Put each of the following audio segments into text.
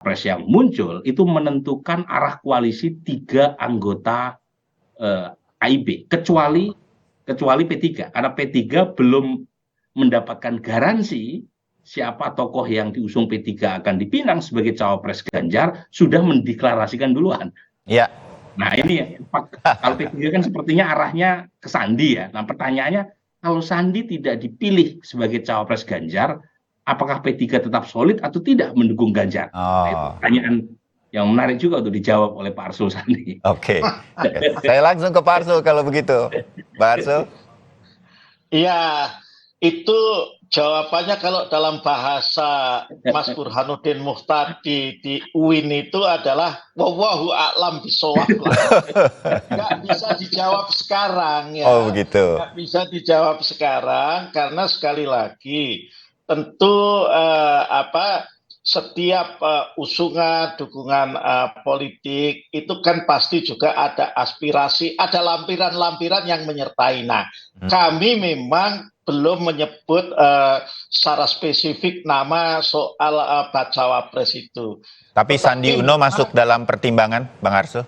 Pres yang muncul itu menentukan arah koalisi 3 anggota AIB, kecuali P3, karena P3 belum mendapatkan garansi siapa tokoh yang diusung P3 akan dipinang sebagai cawapres Ganjar, sudah mendeklarasikan duluan. Ya. Nah ini kalau P3 kan sepertinya arahnya ke Sandi ya. Nah pertanyaannya, kalau Sandi tidak dipilih sebagai cawapres Ganjar, apakah P3 tetap solid atau tidak mendukung Ganjar? Nah, itu pertanyaan yang menarik juga untuk dijawab oleh Pak Arsul Sandi. Oke. Saya langsung ke Pak Arsul kalau begitu. Pak Arsul? Iya, itu jawabannya kalau dalam bahasa Mas Burhanuddin Muhtadi di UIN itu adalah wallahu a'lam bishawab. Nggak bisa dijawab sekarang ya. Oh begitu. Nggak bisa dijawab sekarang karena sekali lagi tentu setiap usungan dukungan politik itu kan pasti juga ada aspirasi, ada lampiran-lampiran yang menyertai. Nah, kami memang belum menyebut secara spesifik nama soal bacawa pres itu. Tapi Sandi Uno masuk dalam pertimbangan, Bang Arsul?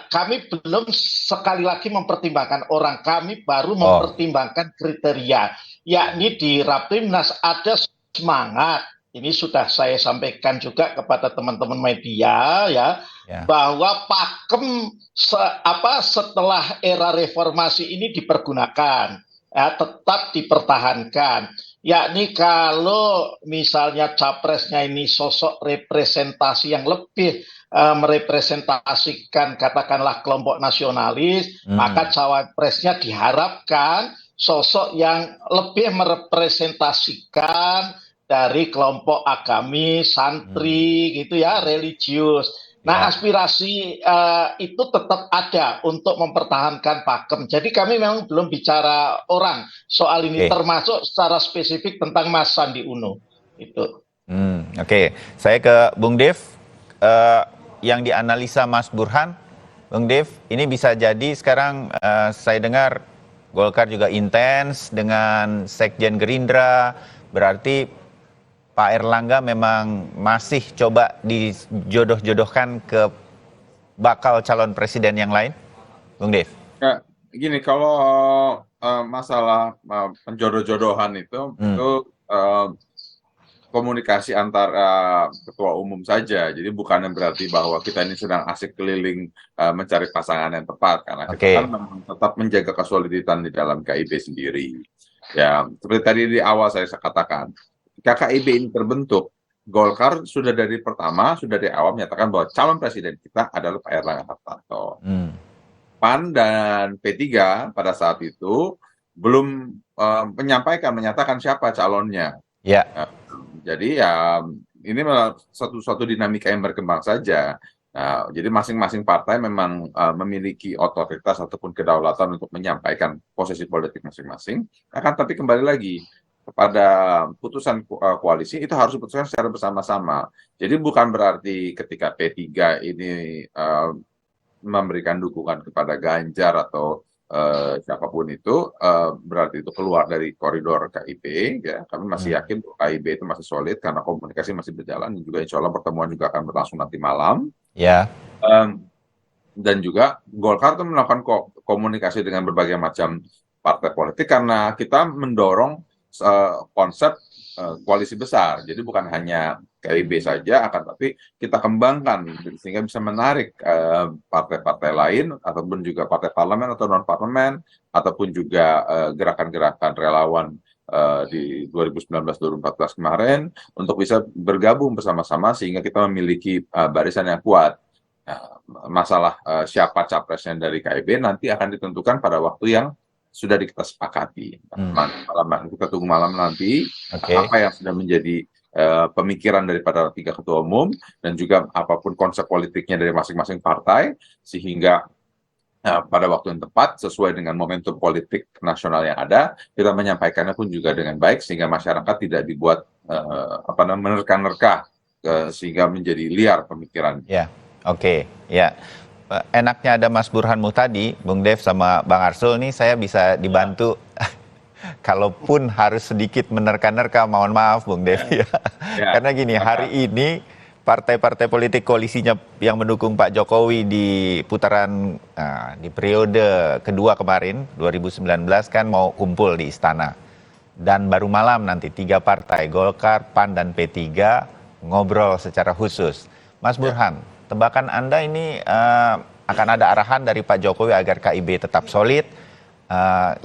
Kami belum sekali lagi mempertimbangkan orang, kami baru mempertimbangkan kriteria, yakni di Rapimnas ada semangat. Ini sudah saya sampaikan juga kepada teman-teman media ya, bahwa Pakem setelah era reformasi ini dipergunakan, ya, tetap dipertahankan. Yakni kalau misalnya capresnya ini sosok representasi yang lebih merepresentasikan katakanlah kelompok nasionalis, maka cawapresnya diharapkan sosok yang lebih merepresentasikan dari kelompok agamis, santri, gitu ya, religius. Nah, aspirasi itu tetap ada untuk mempertahankan Pakem. Jadi kami memang belum bicara orang soal ini, termasuk secara spesifik tentang Mas Sandi Uno. Itu. Oke. Saya ke Bung Dev. Yang dianalisa Mas Burhan, Bung Dev, ini bisa jadi sekarang saya dengar Golkar juga intens dengan Sekjen Gerindra, berarti Pak Erlangga memang masih coba dijodoh-jodohkan ke bakal calon presiden yang lain, Bung Dev? Ya, gini, kalau masalah penjodoh-jodohan itu komunikasi antara ketua umum saja, jadi bukan berarti bahwa kita ini sedang asik keliling mencari pasangan yang tepat, karena kita kan memang tetap menjaga kesoliditan di dalam KIB sendiri. Ya, seperti tadi di awal saya katakan, KIB ini terbentuk, Golkar sudah dari pertama, sudah dari awal menyatakan bahwa calon presiden kita adalah Pak Erlangga Hartarto. PAN dan P3 pada saat itu belum menyatakan siapa calonnya. Jadi ya ini satu dinamika yang berkembang saja. Nah, jadi masing-masing partai memang memiliki otoritas ataupun kedaulatan untuk menyampaikan posisi politik masing-masing. Tapi kembali lagi, kepada putusan koalisi itu harus diputuskan secara bersama-sama. Jadi bukan berarti ketika P3 ini memberikan dukungan kepada Ganjar atau siapapun itu berarti itu keluar dari koridor KIB. Ya. Kami masih yakin KIB itu masih solid karena komunikasi masih berjalan, dan juga insya Allah pertemuan juga akan berlangsung nanti malam. Dan juga Golkar itu melakukan komunikasi dengan berbagai macam partai politik karena kita mendorong konsep koalisi besar. Jadi bukan hanya KIB saja, akan tapi kita kembangkan sehingga bisa menarik partai-partai lain ataupun juga partai parlemen atau non parlemen ataupun juga gerakan-gerakan relawan di 2019-2014 kemarin untuk bisa bergabung bersama-sama sehingga kita memiliki barisan yang kuat. Masalah siapa capresnya dari KIB nanti akan ditentukan pada waktu yang sudah kita sepakati. Kita tunggu malam nanti apa yang sudah menjadi pemikiran daripada 3 ketua umum dan juga apapun konsep politiknya dari masing-masing partai, sehingga pada waktu yang tepat sesuai dengan momentum politik nasional yang ada, kita menyampaikannya pun juga dengan baik sehingga masyarakat tidak dibuat menerka-nerka sehingga menjadi liar pemikiran. Enaknya ada Mas Burhan Muhtadi, Bung Dev sama Bang Arsul nih, saya bisa dibantu kalaupun harus sedikit menerka-nerka, mohon maaf Bung Dev ya. Karena gini, hari ini partai-partai politik koalisinya yang mendukung Pak Jokowi di putaran di periode kedua kemarin 2019 kan mau kumpul di istana. Dan baru malam nanti 3 partai Golkar, PAN dan P3 ngobrol secara khusus. Mas Burhan, tebakan Anda ini akan ada arahan dari Pak Jokowi agar KIB tetap solid.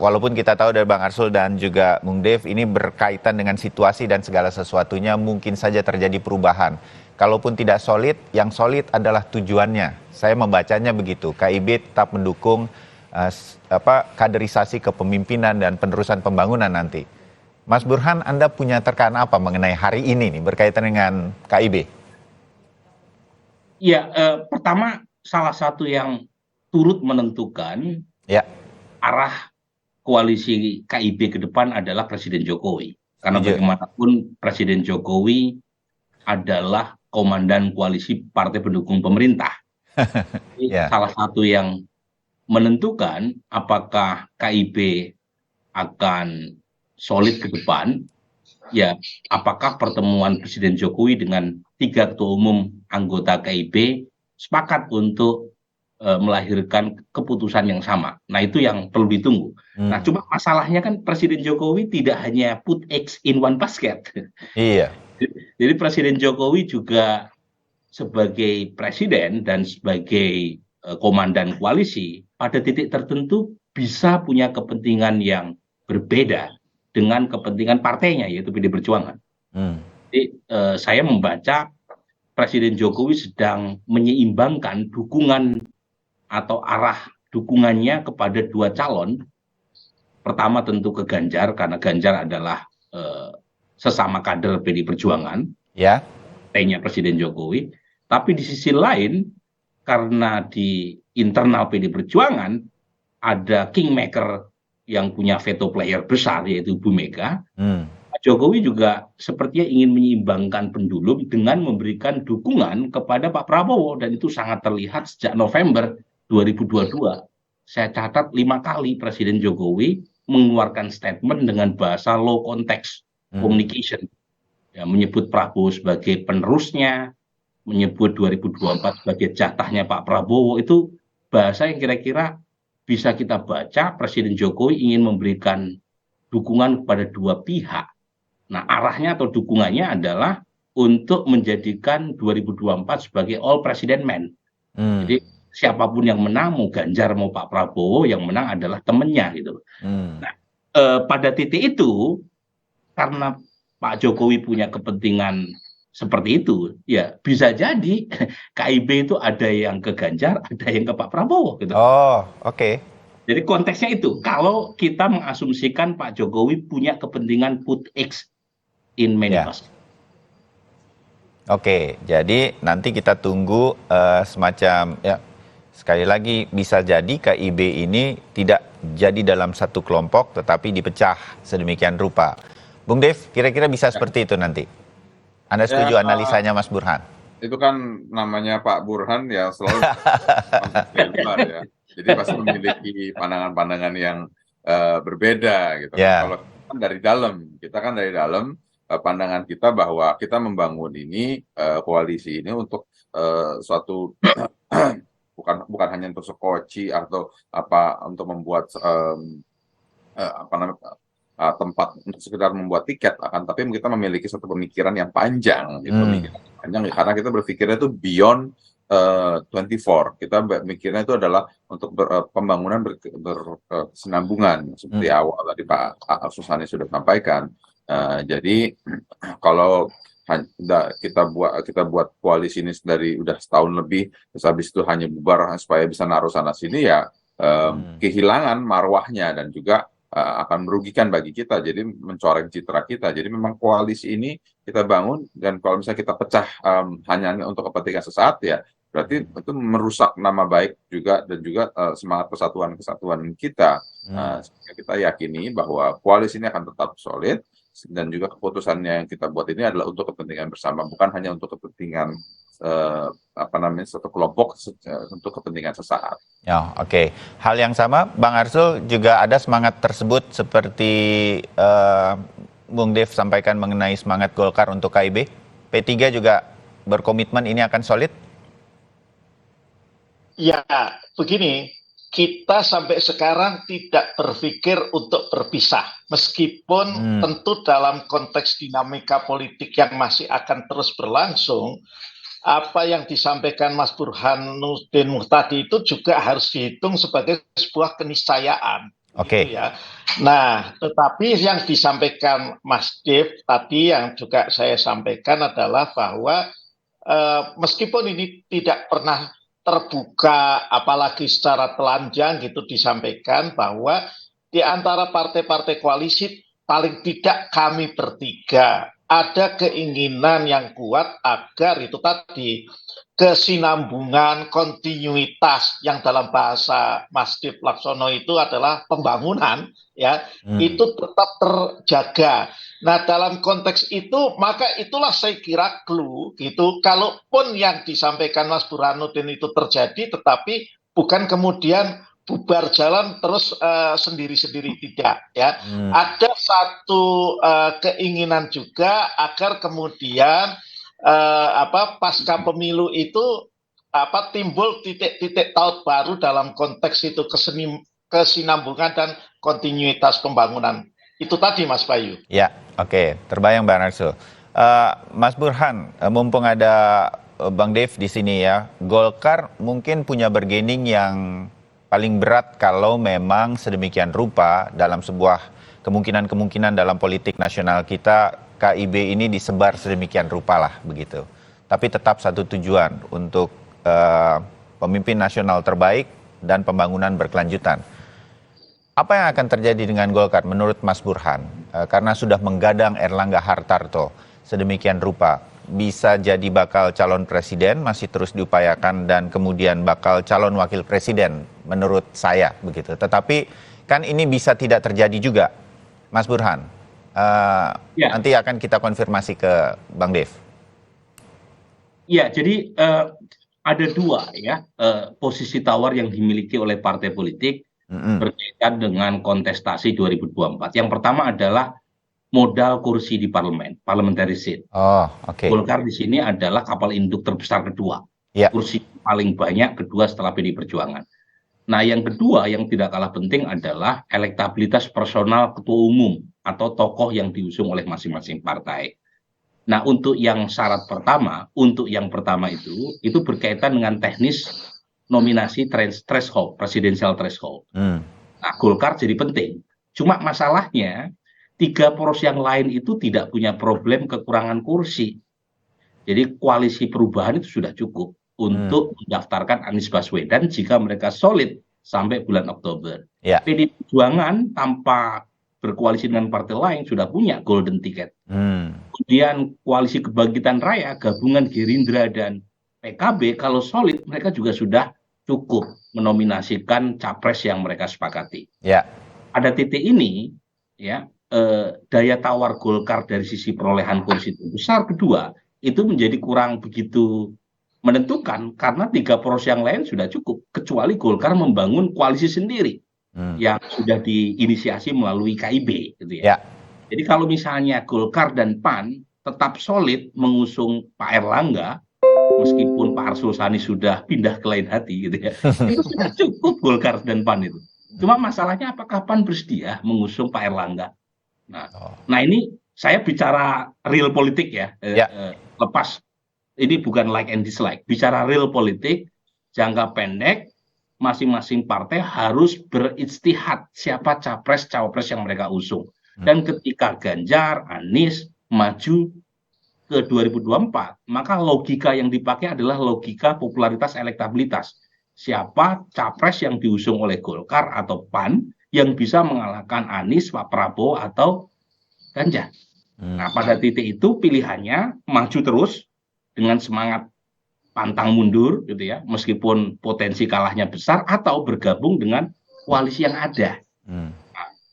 Walaupun kita tahu dari Bang Arsul dan juga Bung Dev ini berkaitan dengan situasi dan segala sesuatunya mungkin saja terjadi perubahan. Kalaupun tidak solid, yang solid adalah tujuannya. Saya membacanya begitu. KIB tetap mendukung kaderisasi kepemimpinan dan penerusan pembangunan nanti. Mas Burhan, Anda punya terkaan apa mengenai hari ini nih berkaitan dengan KIB? Ya, pertama salah satu yang turut menentukan arah koalisi KIB ke depan adalah Presiden Jokowi. Karena bagaimanapun Presiden Jokowi adalah komandan koalisi partai pendukung pemerintah. Salah satu yang menentukan apakah KIB akan solid ke depan, ya apakah pertemuan Presiden Jokowi dengan 3 ketua umum anggota KIB sepakat untuk melahirkan keputusan yang sama. Nah, itu yang perlu ditunggu. Nah, cuma masalahnya kan Presiden Jokowi tidak hanya put eggs in one basket. Iya. Jadi Presiden Jokowi juga sebagai presiden dan sebagai komandan koalisi pada titik tertentu bisa punya kepentingan yang berbeda dengan kepentingan partainya, yaitu PD Perjuangan. Jadi saya membaca Presiden Jokowi sedang menyeimbangkan dukungan atau arah dukungannya kepada 2 calon. Pertama tentu ke Ganjar, karena Ganjar adalah sesama kader PD Perjuangan, partainya Presiden Jokowi. Tapi di sisi lain, karena di internal PD Perjuangan ada kingmaker yang punya veto player besar, yaitu Bu Mega, Pak Jokowi juga sepertinya ingin menyeimbangkan pendulum dengan memberikan dukungan kepada Pak Prabowo, dan itu sangat terlihat sejak November 2022. Saya catat 5 kali Presiden Jokowi mengeluarkan statement dengan bahasa low context communication. Ya, menyebut Prabowo sebagai penerusnya, menyebut 2024 sebagai jatahnya Pak Prabowo. Itu bahasa yang kira-kira bisa kita baca Presiden Jokowi ingin memberikan dukungan kepada 2 pihak. Nah, arahnya atau dukungannya adalah untuk menjadikan 2024 sebagai all president man. Jadi siapapun yang menang, mau Ganjar mau Pak Prabowo, yang menang adalah temennya gitu. Nah, pada titik itu, karena Pak Jokowi punya kepentingan seperti itu, ya bisa jadi KIB itu ada yang ke Ganjar, ada yang ke Pak Prabowo gitu. Jadi konteksnya itu, kalau kita mengasumsikan Pak Jokowi punya kepentingan put X in many basket. Jadi nanti kita tunggu semacam sekali lagi bisa jadi KIB ini tidak jadi dalam satu kelompok tetapi dipecah sedemikian rupa. Bung Dev, kira-kira bisa seperti itu nanti? Anda setuju analisanya Mas Burhan? Itu kan namanya Pak Burhan ya selalu lebar ya. Jadi pasti memiliki pandangan-pandangan yang berbeda gitu. Kalau kita kan dari dalam pandangan kita bahwa kita membangun ini koalisi ini untuk suatu bukan hanya untuk sekoci atau untuk membuat tempat untuk sekedar membuat tiket, tapi kita memiliki satu pemikiran yang panjang, karena kita berpikirnya itu beyond 24. Kita mikirnya itu adalah untuk pembangunan berkesinambungan seperti awal tadi Pak Susani sudah sampaikan. Jadi kalau kita buat koalisi ini dari udah setahun lebih, terus habis itu hanya bubar supaya bisa naruh sana sini ya kehilangan marwahnya dan juga akan merugikan bagi kita, jadi mencoreng citra kita. Jadi memang koalisi ini kita bangun, dan kalau misalnya kita pecah hanya untuk kepentingan sesaat ya berarti itu merusak nama baik juga dan juga semangat kesatuan kita. Sehingga kita yakini bahwa koalisi ini akan tetap solid, dan juga keputusannya yang kita buat ini adalah untuk kepentingan bersama, bukan hanya untuk kepentingan satu kelompok untuk kepentingan sesaat. Ya, oke. Hal yang sama, Bang Arsul, juga ada semangat tersebut seperti Bung Dev sampaikan mengenai semangat Golkar untuk KIB. P3 juga berkomitmen ini akan solid? Ya, begini, kita sampai sekarang tidak berpikir untuk berpisah. Meskipun tentu dalam konteks dinamika politik yang masih akan terus berlangsung, apa yang disampaikan Mas Burhanuddin Muhtadi itu juga harus dihitung sebagai sebuah keniscayaan. Oke. Gitu ya. Nah, tetapi yang disampaikan Mas Dev tadi yang juga saya sampaikan adalah bahwa meskipun ini tidak pernah terbuka, apalagi secara telanjang gitu disampaikan bahwa di antara partai-partai koalisi paling tidak kami bertiga ada keinginan yang kuat agar itu tadi kesinambungan, kontinuitas yang dalam bahasa Mas Dev Laksono itu adalah pembangunan, ya, itu tetap terjaga. Nah, dalam konteks itu, maka itulah saya kira clue gitu. Kalaupun yang disampaikan Mas Burhanuddin itu terjadi, tetapi bukan kemudian bubar jalan terus sendiri-sendiri, tidak, ya. Ada satu keinginan juga agar kemudian pasca pemilu itu timbul titik-titik taut baru dalam konteks itu kesinambungan dan kontinuitas pembangunan. Itu tadi Mas Bayu. Ya, oke. Terbayang Bang Arsul. Mas Burhan, mumpung ada Bang Dev di sini ya, Golkar mungkin punya bargaining yang paling berat kalau memang sedemikian rupa dalam sebuah kemungkinan-kemungkinan dalam politik nasional kita, KIB ini disebar sedemikian rupa lah begitu. Tapi tetap satu tujuan untuk pemimpin nasional terbaik dan pembangunan berkelanjutan. Apa yang akan terjadi dengan Golkar menurut Mas Burhan? Karena sudah menggadang Erlangga Hartarto sedemikian rupa. Bisa jadi bakal calon presiden, masih terus diupayakan, dan kemudian bakal calon wakil presiden menurut saya begitu. Tetapi kan ini bisa tidak terjadi juga, Mas Burhan. Nanti akan kita konfirmasi ke Bang Dev. Ya, jadi ada dua ya posisi tawar yang dimiliki oleh partai politik berkaitan dengan kontestasi 2024. Yang pertama adalah modal kursi di parlemen, parliamentary seat. Oh, oke. Golkar di sini adalah kapal induk terbesar kedua, kursi paling banyak kedua setelah PDI Perjuangan. Nah, yang kedua yang tidak kalah penting adalah elektabilitas personal ketua umum atau tokoh yang diusung oleh masing-masing partai. Nah, untuk yang syarat pertama, itu berkaitan dengan teknis nominasi threshold, presidential threshold. Nah, Golkar jadi penting. Cuma masalahnya 3 poros yang lain itu tidak punya problem kekurangan kursi. Jadi koalisi perubahan itu sudah cukup untuk mendaftarkan Anies Baswedan jika mereka solid sampai bulan Oktober. PDI Perjuangan tanpa berkoalisi dengan partai lain sudah punya golden ticket. Kemudian koalisi Kebangkitan Raya, gabungan Gerindra dan PKB, kalau solid mereka juga sudah cukup menominasikan capres yang mereka sepakati. Pada titik ini, ya, daya tawar Golkar dari sisi perolehan kursi terbesar kedua itu menjadi kurang begitu menentukan karena 3 poros yang lain sudah cukup, kecuali Golkar membangun koalisi sendiri yang sudah diinisiasi melalui KIB gitu ya. Jadi kalau misalnya Golkar dan PAN tetap solid mengusung Pak Erlangga, meskipun Pak Arsul Sani sudah pindah ke lain hati gitu ya, itu sudah cukup Golkar dan PAN itu. Cuma masalahnya apakah PAN bersedia mengusung Pak Erlangga? Nah ini saya bicara real politik ya, lepas ini bukan like and dislike, bicara real politik jangka pendek, masing-masing partai harus berijtihad siapa capres cawapres yang mereka usung. Dan ketika Ganjar, Anies maju ke 2024, maka logika yang dipakai adalah logika popularitas elektabilitas. Siapa capres yang diusung oleh Golkar atau PAN yang bisa mengalahkan Anies, Pak Prabowo atau Ganjar. Nah, pada titik itu pilihannya maju terus dengan semangat pantang mundur gitu ya, meskipun potensi kalahnya besar, atau bergabung dengan koalisi yang ada. Nah,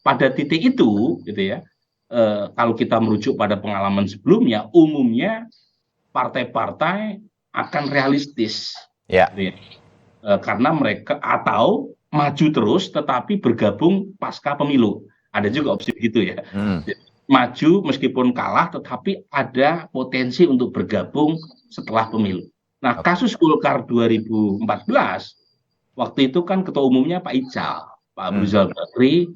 pada titik itu gitu ya, kalau kita merujuk pada pengalaman sebelumnya, umumnya partai-partai akan realistis. Ya. Karena mereka atau maju terus tetapi bergabung pasca pemilu. Ada juga opsi begitu ya. Maju meskipun kalah tetapi ada potensi untuk bergabung setelah pemilu. Nah, kasus Golkar 2014 waktu itu kan ketua umumnya Pak Ical, Pak Abu Rizal Bakri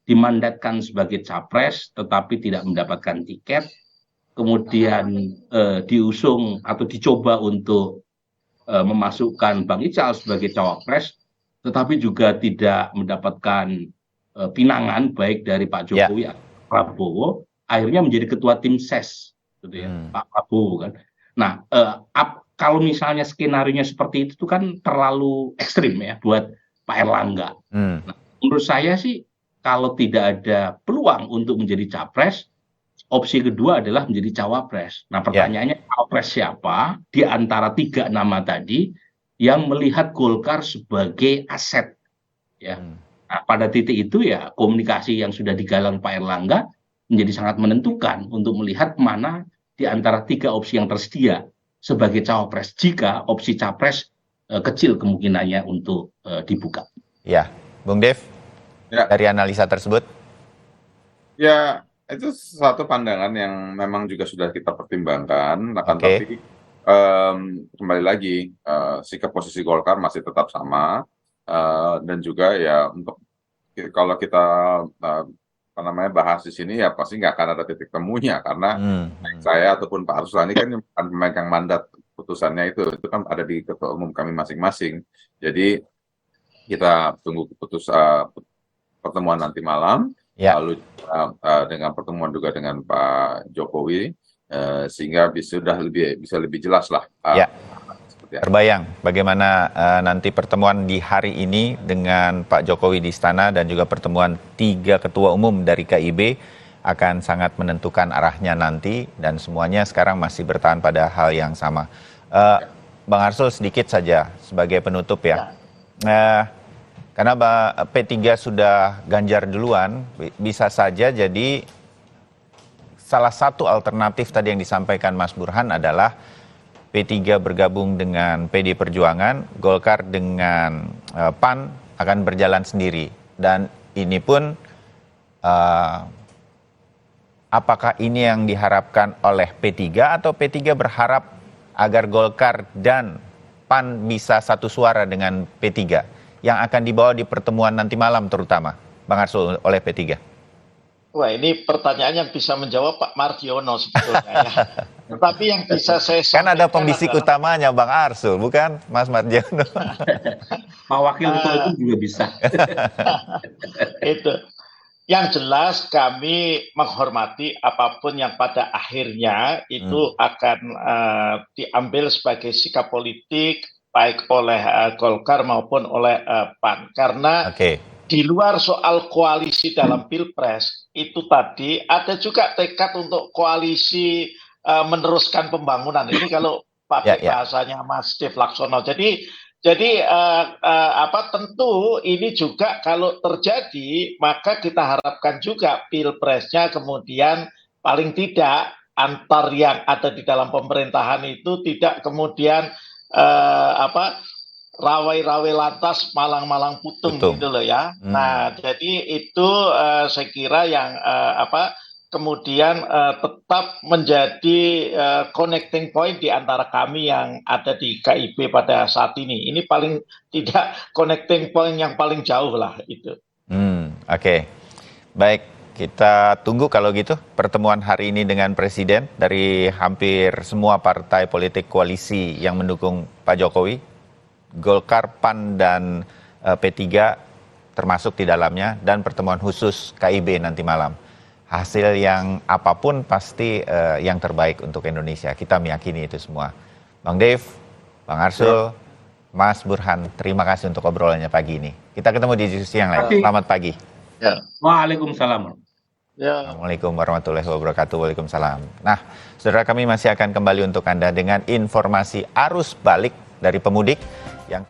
dimandatkan sebagai capres tetapi tidak mendapatkan tiket. Kemudian diusung atau dicoba untuk memasukkan Bang Ical sebagai cawapres, tetapi juga tidak mendapatkan pinangan baik dari Pak Jokowi atau Prabowo, akhirnya menjadi ketua tim ses, gitu ya, Pak Prabowo kan. Nah, kalau misalnya skenario-nya seperti itu kan terlalu ekstrim ya buat Pak Erlangga. Nah, menurut saya sih kalau tidak ada peluang untuk menjadi capres, opsi kedua adalah menjadi cawapres. Nah, pertanyaannya cawapres siapa di antara 3 nama tadi yang melihat Golkar sebagai aset? Ya. Nah, pada titik itu ya komunikasi yang sudah digalang Pak Erlangga menjadi sangat menentukan untuk melihat mana di antara 3 opsi yang tersedia sebagai cawapres jika opsi capres kecil kemungkinannya untuk dibuka. Ya, Bung Dev, dari analisa tersebut? Ya, itu satu pandangan yang memang juga sudah kita pertimbangkan, tapi kembali lagi sikap posisi Golkar masih tetap sama, dan juga ya untuk kalau kita bahas di sini ya pasti nggak akan ada titik temunya karena saya ataupun Pak Arsulani kan akan memegang mandat putusannya itu kan ada di ketua umum kami masing-masing. Jadi kita tunggu pertemuan nanti malam. Lalu dengan pertemuan juga dengan Pak Jokowi sehingga bisa lebih jelas lah. Terbayang bagaimana nanti pertemuan di hari ini dengan Pak Jokowi di istana dan juga pertemuan 3 ketua umum dari KIB akan sangat menentukan arahnya nanti dan semuanya sekarang masih bertahan pada hal yang sama. Bang Arsul sedikit saja sebagai penutup ya. Karena P3 sudah Ganjar duluan, bisa saja jadi salah satu alternatif tadi yang disampaikan Mas Burhan adalah P3 bergabung dengan PD Perjuangan, Golkar dengan PAN akan berjalan sendiri. Dan ini pun apakah ini yang diharapkan oleh P3 atau P3 berharap agar Golkar dan PAN bisa satu suara dengan P3 yang akan dibawa di pertemuan nanti malam terutama, Bang Arsul, oleh P3? Wah, ini pertanyaan yang bisa menjawab Pak Mardiono sebetulnya ya. Tetapi yang bisa saya sampaikan kan ada pembisik utamanya Bang Arsul, bukan Mas Mardiono? Pak Wakil Ketua itu juga bisa. Itu. Yang jelas kami menghormati apapun yang pada akhirnya itu akan diambil sebagai sikap politik baik oleh Golkar maupun oleh PAN. Karena di luar soal koalisi dalam Pilpres, itu tadi ada juga tekad untuk koalisi meneruskan pembangunan. Ini kalau pakai bahasanya Mas Dev Laksono. Jadi tentu ini juga kalau terjadi, maka kita harapkan juga Pilpresnya kemudian paling tidak antar yang ada di dalam pemerintahan itu tidak kemudian rawai-rawai lantas malang-malang putung gitu loh ya. Nah, jadi itu saya kira yang kemudian tetap menjadi connecting point di antara kami yang ada di KIB pada saat ini. Ini paling tidak connecting point yang paling jauh lah itu. Baik, kita tunggu kalau gitu pertemuan hari ini dengan Presiden dari hampir semua partai politik koalisi yang mendukung Pak Jokowi. Golkar, PAN, dan P3 termasuk di dalamnya, dan pertemuan khusus KIB nanti malam. Hasil yang apapun pasti yang terbaik untuk Indonesia. Kita meyakini itu semua. Bang Dev, Bang Arsul, Mas Burhan, terima kasih untuk obrolannya pagi ini. Kita ketemu di diskusi yang lain. Selamat pagi. Waalaikumsalam. Assalamualaikum warahmatullahi wabarakatuh. Waalaikumsalam. Nah, saudara, kami masih akan kembali untuk Anda dengan informasi arus balik dari pemudik yang